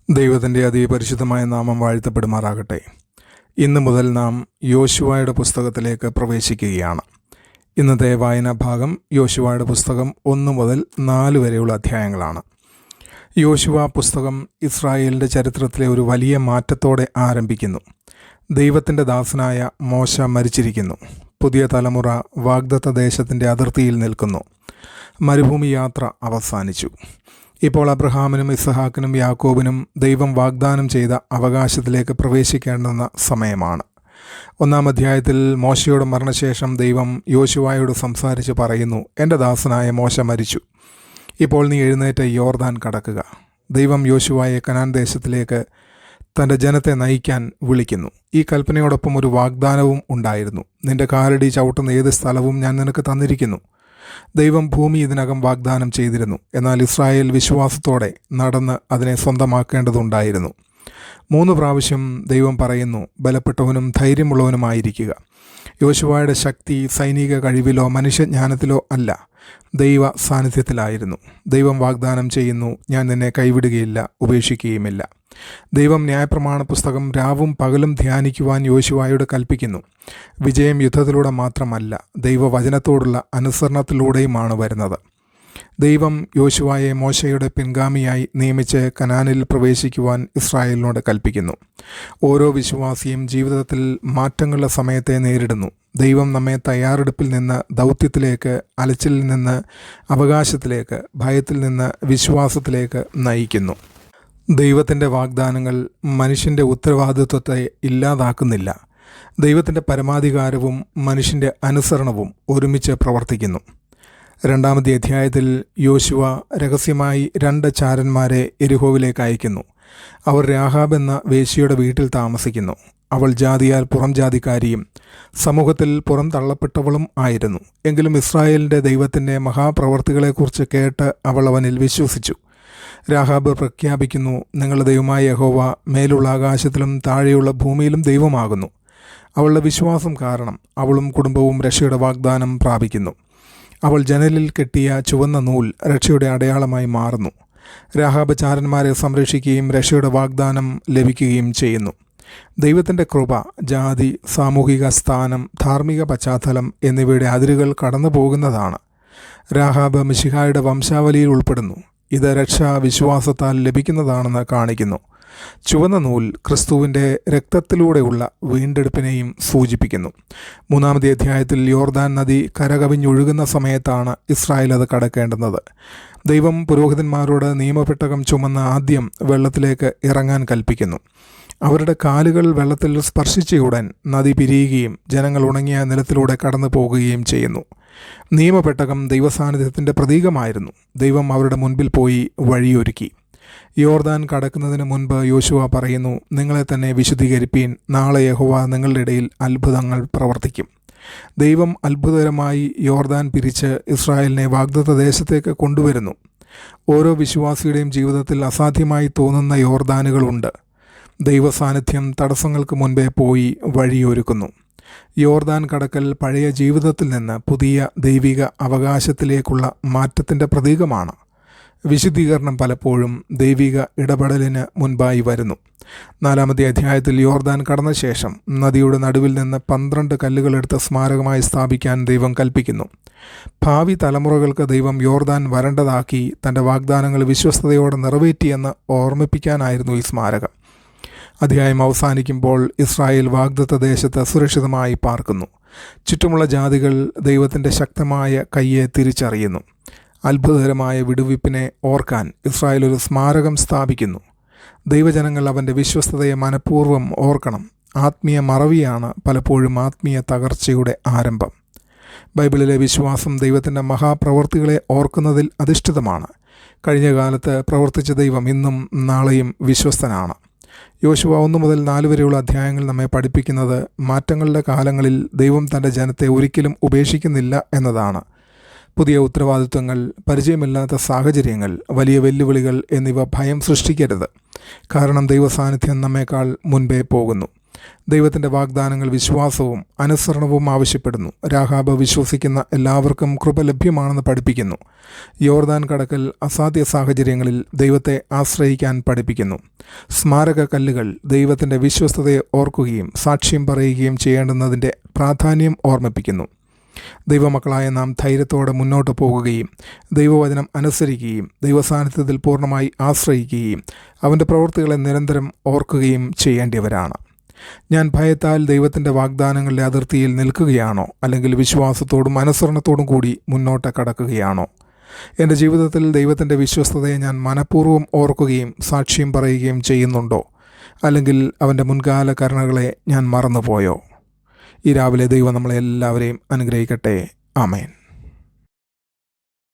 ദൈവത്തിൻ്റെ അതിപരിശുദ്ധമായ നാമം വാഴ്ത്തപ്പെടുമാറാകട്ടെ. ഇന്ന് മുതൽ നാം യോശുവയുടെ പുസ്തകത്തിലേക്ക് പ്രവേശിക്കുകയാണ്. ഇന്നത്തെ വായനാ ഭാഗം യോശുവയുടെ പുസ്തകം 1 മുതൽ 4 വരെയുള്ള അധ്യായങ്ങളാണ്. യോശുവ പുസ്തകം ഇസ്രായേലിൻ്റെ ചരിത്രത്തിലെ ഒരു വലിയ മാറ്റത്തോടെ ആരംഭിക്കുന്നു. ദൈവത്തിൻ്റെ ദാസനായ മോശ മരിച്ചിരിക്കുന്നു. പുതിയ തലമുറ വാഗ്ദത്ത ദേശത്തിൻ്റെ അതിർത്തിയിൽ നിൽക്കുന്നു. മരുഭൂമി യാത്ര അവസാനിച്ചു. ഇപ്പോൾ അബ്രഹാമിനും ഇസ്ഹാക്കിനും യാക്കോബിനും ദൈവം വാഗ്ദാനം ചെയ്ത അവകാശത്തിലേക്ക് പ്രവേശിക്കേണ്ടുന്ന സമയമാണ്. 1-ാം അധ്യായത്തിൽ മോശയുടെ മരണശേഷം ദൈവം യോശുവയോട് സംസാരിച്ച് പറയുന്നു, എൻ്റെ ദാസനായ മോശ മരിച്ചു. ഇപ്പോൾ നീ എഴുന്നേറ്റ് യോർദാൻ കടക്കുക. ദൈവം യോശുവയെ കനാൻ ദേശത്തിലേക്ക് തൻ്റെ ജനത്തെ നയിക്കാൻ വിളിക്കുന്നു. ഈ കൽപ്പനയോടൊപ്പം ഒരു വാഗ്ദാനവും ഉണ്ടായിരുന്നു. നിന്റെ കാലടി ചവിട്ടുന്ന ഏത് സ്ഥലവും ഞാൻ നിനക്ക് തന്നിരിക്കുന്നു. ദൈവം ഭൂമി ഇതിനകം വാഗ്ദാനം ചെയ്തിരുന്നു. എന്നാൽ ഇസ്രായേൽ വിശ്വാസത്തോടെ നടന്ന് അതിനെ സ്വന്തമാക്കേണ്ടതുണ്ടായിരുന്നു. 3 പ്രാവശ്യം ദൈവം പറയുന്നു, ബലപ്പെട്ടവനും ധൈര്യമുള്ളവനുമായിരിക്കുക. യോശുവയുടെ ശക്തി സൈനിക കഴിവിലോ മനുഷ്യജ്ഞാനത്തിലോ അല്ല, ദൈവ സാന്നിധ്യത്തിലായിരുന്നു. ദൈവം വാഗ്ദാനം ചെയ്യുന്നു, ഞാൻ നിന്നെ കൈവിടുകയില്ല, ഉപേക്ഷിക്കുകയുമില്ല. ദൈവം ന്യായപ്രമാണ പുസ്തകം രാവും പകലും ധ്യാനിക്കുവാൻ യോശുവയോട് കൽപ്പിക്കുന്നു. വിജയം യുദ്ധത്തിലൂടെ മാത്രമല്ല, ദൈവവചനത്തോടുള്ള അനുസരണത്തിലൂടെയുമാണ് വരുന്നത്. ദൈവം യോശുവയെ മോശയുടെ പിൻഗാമിയായി നിയമിച്ച് കനാനിൽ പ്രവേശിക്കുവാൻ ഇസ്രായേലിനോട് കൽപ്പിക്കുന്നു. ഓരോ വിശ്വാസിയും ജീവിതത്തിൽ മാറ്റങ്ങളുടെ സമയത്തെ നേരിടുന്നു. ദൈവം നമ്മെ തയ്യാറെടുപ്പിൽ നിന്ന് ദൗത്യത്തിലേക്ക്, അലച്ചിലിൽ നിന്ന് അവകാശത്തിലേക്ക്, ഭയത്തിൽ നിന്ന് വിശ്വാസത്തിലേക്ക് നയിക്കുന്നു. ദൈവത്തിൻ്റെ വാഗ്ദാനങ്ങൾ മനുഷ്യൻ്റെ ഉത്തരവാദിത്വത്തെ ഇല്ലാതാക്കുന്നില്ല. ദൈവത്തിൻ്റെ പരമാധികാരവും മനുഷ്യൻ്റെ അനുസരണവും ഒരുമിച്ച് പ്രവർത്തിക്കുന്നു. 2-ാമത്തെ അധ്യായത്തിൽ യോശുവ രഹസ്യമായി 2 ചാരന്മാരെ യെരിഹോവിലേക്ക് അയക്കുന്നു. അവർ രാഹാബ് എന്ന വേശ്യയുടെ വീട്ടിൽ താമസിക്കുന്നു. അവൾ ജാതിയാൽ പുറം ജാതിക്കാരിയും സമൂഹത്തിൽ പുറം തള്ളപ്പെട്ടവളും ആയിരുന്നു. എങ്കിലും ഇസ്രായേലിൻ്റെ ദൈവത്തിൻ്റെ മഹാപ്രവർത്തികളെക്കുറിച്ച് കേട്ട് അവൾ അവനിൽ വിശ്വസിച്ചു. രാഹാബ് പ്രഖ്യാപിക്കുന്നു, നിങ്ങളുടെ ദൈവമായ യഹോവ മേലുള്ള ആകാശത്തിലും താഴെയുള്ള ഭൂമിയിലും ദൈവമാകുന്നു. അവളുടെ വിശ്വാസം കാരണം അവളും കുടുംബവും രക്ഷയുടെ വാഗ്ദാനം പ്രാപിക്കുന്നു. അവൾ ജനലിൽ കെട്ടിയ ചുവന്ന നൂൽ രക്ഷയുടെ അടയാളമായി മാറുന്നു. രാഹാബ് ചാരന്മാരെ സംരക്ഷിക്കുകയും രക്ഷയുടെ വാഗ്ദാനം ലഭിക്കുകയും ചെയ്യുന്നു. ദൈവത്തിൻ്റെ കൃപ ജാതി, സാമൂഹിക സ്ഥാനം, ധാർമ്മിക പശ്ചാത്തലം എന്നിവയുടെ അതിരുകൾ കടന്നു പോകുന്നതാണ്. രാഹാബ് മിശിഹായുടെ വംശാവലിയിൽ ഉൾപ്പെടുന്നു. ഇത് രക്ഷാ വിശ്വാസത്താൽ ലഭിക്കുന്നതാണെന്ന് കാണിക്കുന്നു. ചുവന്ന നൂൽ ക്രിസ്തുവിൻ്റെ രക്തത്തിലൂടെയുള്ള വീണ്ടെടുപ്പിനെയും സൂചിപ്പിക്കുന്നു. 3-ാമത്തെ അധ്യായത്തിൽ യോർദാൻ നദി കരകവിഞ്ഞൊഴുകുന്ന സമയത്താണ് ഇസ്രായേൽ അത് കടക്കേണ്ടുന്നത്. ദൈവം പുരോഹിതന്മാരോട് നിയമപെട്ടകം ചുമന്ന ആദ്യം വെള്ളത്തിലേക്ക് ഇറങ്ങാൻ കൽപ്പിക്കുന്നു. അവരുടെ കാലുകൾ വെള്ളത്തിൽ സ്പർശിച്ചയുടൻ നദി പിരിയുകയും ജനങ്ങൾ ഉണങ്ങിയ നിലത്തിലൂടെ കടന്നു പോകുകയും ചെയ്യുന്നു. നിയമപെട്ടകം ദൈവസാന്നിധ്യത്തിൻ്റെ പ്രതീകമായിരുന്നു. ദൈവം അവരുടെ മുൻപിൽ പോയി വഴിയൊരുക്കി. യോർദാൻ കടക്കുന്നതിന് മുൻപ് യോശുവ പറയുന്നു, നിങ്ങളെ തന്നെ വിശുദ്ധീകരിപ്പീൻ, നാളെ യഹോവ നിങ്ങളുടെ ഇടയിൽ അത്ഭുതങ്ങൾ പ്രവർത്തിക്കും. ദൈവം അത്ഭുതകരമായി യോർദാൻ പിരിച്ച് ഇസ്രായേലിനെ വാഗ്ദത്ത ദേശത്തേക്ക് കൊണ്ടുവരുന്നു. ഓരോ വിശ്വാസിയുടെയും ജീവിതത്തിൽ അസാധ്യമായി തോന്നുന്ന യോർദാനുകളുണ്ട്. ദൈവസാന്നിധ്യം തടസ്സങ്ങൾക്ക് മുൻപേ പോയി വഴിയൊരുക്കുന്നു. യോർദാൻ കടക്കൽ പഴയ ജീവിതത്തിൽ നിന്ന് പുതിയ ദൈവിക അവകാശത്തിലേക്കുള്ള മാറ്റത്തിൻ്റെ പ്രതീകമാണ്. വിശുദ്ധീകരണം പലപ്പോഴും ദൈവിക ഇടപെടലിന് മുൻപായി വരുന്നു. 4-ാമത്തെ അധ്യായത്തിൽ യോർദാൻ കടന്ന ശേഷം നദിയുടെ നടുവിൽ നിന്ന് 12 കല്ലുകളെടുത്ത് സ്മാരകമായി സ്ഥാപിക്കാൻ ദൈവം കൽപ്പിക്കുന്നു. ഭാവി തലമുറകൾക്ക് ദൈവം യോർദാൻ വരണ്ടതാക്കി തൻ്റെ വാഗ്ദാനങ്ങൾ വിശ്വസ്തയോടെ നിറവേറ്റിയെന്ന് ഓർമ്മിപ്പിക്കാനായിരുന്നു ഈ സ്മാരകം. അധ്യായം അവസാനിക്കുമ്പോൾ ഇസ്രായേൽ വാഗ്ദത്ത ദേശത്ത് സുരക്ഷിതമായി പാർക്കുന്നു. ചുറ്റുമുള്ള ജാതികൾ ദൈവത്തിൻ്റെ ശക്തമായ കയ്യെ തിരിച്ചറിയുന്നു. അത്ഭുതകരമായ വിടുവിപ്പിനെ ഓർക്കാൻ ഇസ്രായേൽ ഒരു സ്മാരകം സ്ഥാപിക്കുന്നു. ദൈവജനങ്ങൾ അവൻ്റെ വിശ്വസ്തതയെ മനഃപൂർവ്വം ഓർക്കണം. ആത്മീയ മറവിയാണ് പലപ്പോഴും ആത്മീയ തകർച്ചയുടെ ആരംഭം. ബൈബിളിലെ വിശ്വാസം ദൈവത്തിൻ്റെ മഹാപ്രവർത്തികളെ ഓർക്കുന്നതിൽ അധിഷ്ഠിതമാണ്. കഴിഞ്ഞ കാലത്ത് പ്രവർത്തിച്ച ദൈവം ഇന്നും നാളെയും വിശ്വസ്തനാണ്. യോശുവ 1 മുതൽ 4 വരെയുള്ള അധ്യായങ്ങൾ നമ്മെ പഠിപ്പിക്കുന്നത് മാറ്റങ്ങളുടെ കാലങ്ങളിൽ ദൈവം തൻ്റെ ജനത്തെ ഒരിക്കലും ഉപേക്ഷിക്കുന്നില്ല എന്നതാണ്. പുതിയ ഉത്തരവാദിത്വങ്ങൾ, പരിചയമില്ലാത്ത സാഹചര്യങ്ങൾ, വലിയ വെല്ലുവിളികൾ എന്നിവ ഭയം സൃഷ്ടിക്കരുത്. കാരണം ദൈവസാന്നിധ്യം നമ്മേക്കാൾ മുൻപേ പോകുന്നു. ദൈവത്തിൻ്റെ വാഗ്ദാനങ്ങൾ വിശ്വാസവും അനുസരണവും ആവശ്യപ്പെടുന്നു. രാഹാബ് വിശ്വസിക്കുന്ന എല്ലാവർക്കും കൃപ ലഭ്യമാണെന്ന് പഠിപ്പിക്കുന്നു. യോർദാൻ കടക്കൽ അസാധ്യ സാഹചര്യങ്ങളിൽ ദൈവത്തെ ആശ്രയിക്കാൻ പഠിപ്പിക്കുന്നു. സ്മാരക കല്ലുകൾ ദൈവത്തിൻ്റെ വിശ്വസ്തതയെ ഓർക്കുകയും സാക്ഷ്യം പറയുകയും ചെയ്യേണ്ടുന്നതിൻ്റെ പ്രാധാന്യം ഓർമ്മിപ്പിക്കുന്നു. ദൈവമക്കളായ നാം ധൈര്യത്തോടെ മുന്നോട്ട് പോകുകയും ദൈവവചനം അനുസരിക്കുകയും ദൈവസാന്നിധ്യത്തിൽ പൂർണ്ണമായി ആശ്രയിക്കുകയും അവൻ്റെ പ്രവൃത്തികളെ നിരന്തരം ഓർക്കുകയും ചെയ്യേണ്ടിയവരാണ്. ഞാൻ ഭയത്താൽ ദൈവത്തിൻ്റെ വാഗ്ദാനങ്ങളുടെ അതിർത്തിയിൽ നിൽക്കുകയാണോ, അല്ലെങ്കിൽ വിശ്വാസത്തോടും അനുസരണത്തോടും കൂടി മുന്നോട്ട് കടക്കുകയാണോ? എൻ്റെ ജീവിതത്തിൽ ദൈവത്തിൻ്റെ വിശ്വസ്തതയെ ഞാൻ മനഃപൂർവ്വം ഓർക്കുകയും സാക്ഷ്യം പറയുകയും ചെയ്യുന്നുണ്ടോ, അല്ലെങ്കിൽ അവൻ്റെ മുൻകാല കരുണകളെ ഞാൻ മറന്നുപോയോ? ഈ രാവിലെ ദൈവം നമ്മളെ എല്ലാവരെയും അനുഗ്രഹിക്കട്ടെ. ആമേൻ.